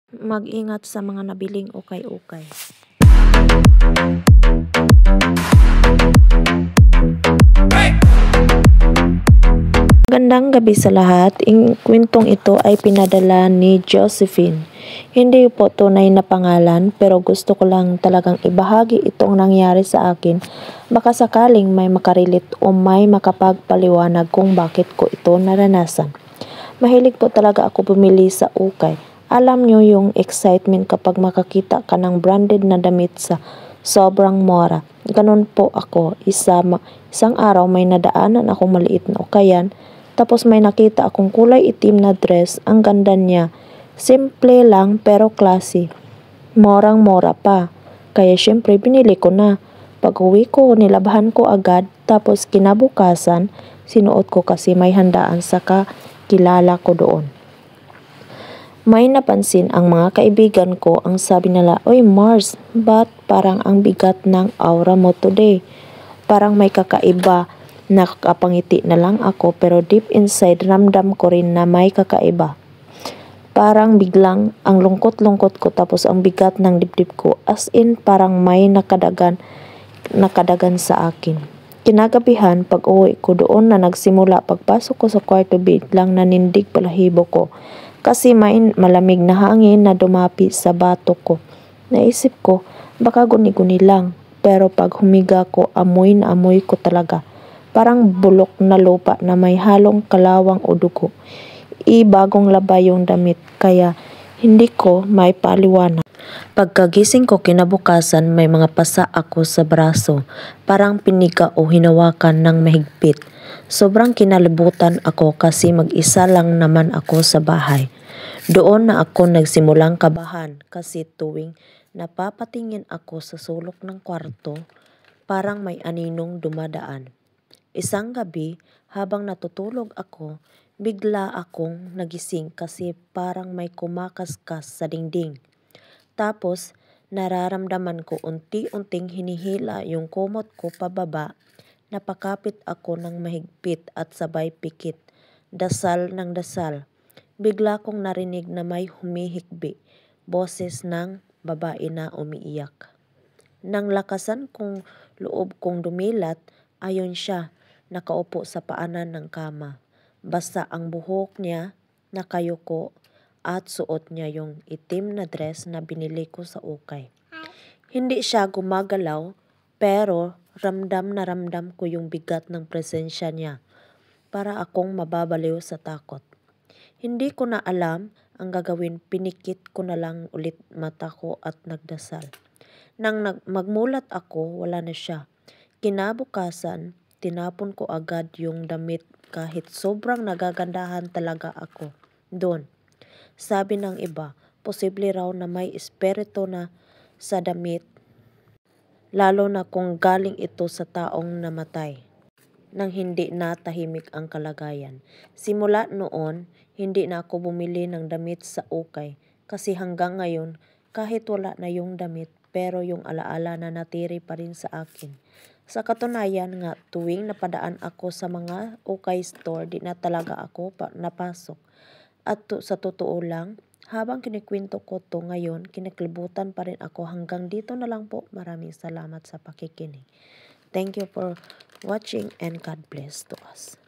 Mag-ingat sa mga nabiling ukay-ukay. Magandang gabi sa lahat. Kwentong ito ay pinadala ni Josephine. Hindi po tunay na pangalan pero gusto ko lang talagang ibahagi itong nangyari sa akin. Baka sakaling may makarilit o may makapagpaliwanag kung bakit ko ito naranasan. Mahilig po talaga ako bumili sa ukay. Alam nyo yung excitement kapag makakita ka ng branded na damit sa sobrang mura. Ganun po ako. Isang araw may nadaanan akong maliit na ukayan. Tapos may nakita akong kulay itim na dress. Ang ganda niya. Simple lang pero classy. Morang-mora pa. Kaya syempre binili ko na. Pag uwi ko, nilabahan ko agad. Tapos kinabukasan, sinuot ko kasi may handaan sa kakilala ko doon. May napansin ang mga kaibigan ko. Ang sabi nila, "Oy Mars, ba't parang ang bigat ng aura mo today?" Parang may kakaiba. Nakakapangiti na lang ako pero deep inside ramdam ko rin na may kakaiba. Parang biglang ang lungkot-lungkot ko tapos ang bigat ng dibdib ko. As in parang may nakadagan sa akin. Kinagabihan pag uwi ko doon na nagsimula. Pagpasok ko sa kwarto biglang nanindig balahibo ko. Kasi may malamig na hangin na dumapi sa batok ko. Naisip ko baka guni-guni lang. Pero pag humiga ko amoy na amoy ko talaga. Parang bulok na lupa na may halong kalawang o dugo. Bagong labay yung damit kaya hindi ko may paliwanag. Pagkagising ko kinabukasan may mga pasa ako sa braso. Parang piniga o hinawakan ng mahigpit. Sobrang kinalibutan ako kasi mag-isa lang naman ako sa bahay. Doon na ako nagsimulang kabahan kasi tuwing napapatingin ako sa sulok ng kwarto, parang may aninong dumadaan. Isang gabi, habang natutulog ako, bigla akong nagising kasi parang may kumakaskas sa dingding. Tapos, nararamdaman ko unti-unting hinihila yung kumot ko pababa. Napakapit ako ng mahigpit at sabay pikit. Dasal ng dasal. Bigla kong narinig na may humihikbi. Boses ng babae na umiiyak. Nang lakasan kong loob kong dumilat, ayon siya. Nakaupo sa paanan ng kama. Basta ang buhok niya, nakayuko at suot niya yung itim na dress na binili ko sa ukay. Hindi siya gumagalaw pero ramdam na ramdam ko yung bigat ng presensya niya. Para akong mababaliw sa takot. Hindi ko na alam ang gagawin, pinikit ko na lang ulit mata ko at nagdasal. Nang magmulat ako, wala na siya. Kinabukasan, tinapon ko agad yung damit kahit sobrang nagagandahan talaga ako doon. Sabi ng iba, posible raw na may espiritu na sa damit, lalo na kung galing ito sa taong namatay. Nang hindi na tahimik ang kalagayan. Simula noon, hindi na ako bumili ng damit sa ukay kasi hanggang ngayon, kahit wala na yung damit, pero yung alaala na natiri pa rin sa akin. Sa katunayan nga, tuwing napadaan ako sa mga ukay store, di na talaga ako napasok. At sa totoo lang, habang kinikwento ko to ngayon, kinaklibutan pa rin ako. Hanggang dito na lang po. Maraming salamat sa pakikinig. Thank you for watching and God bless to us.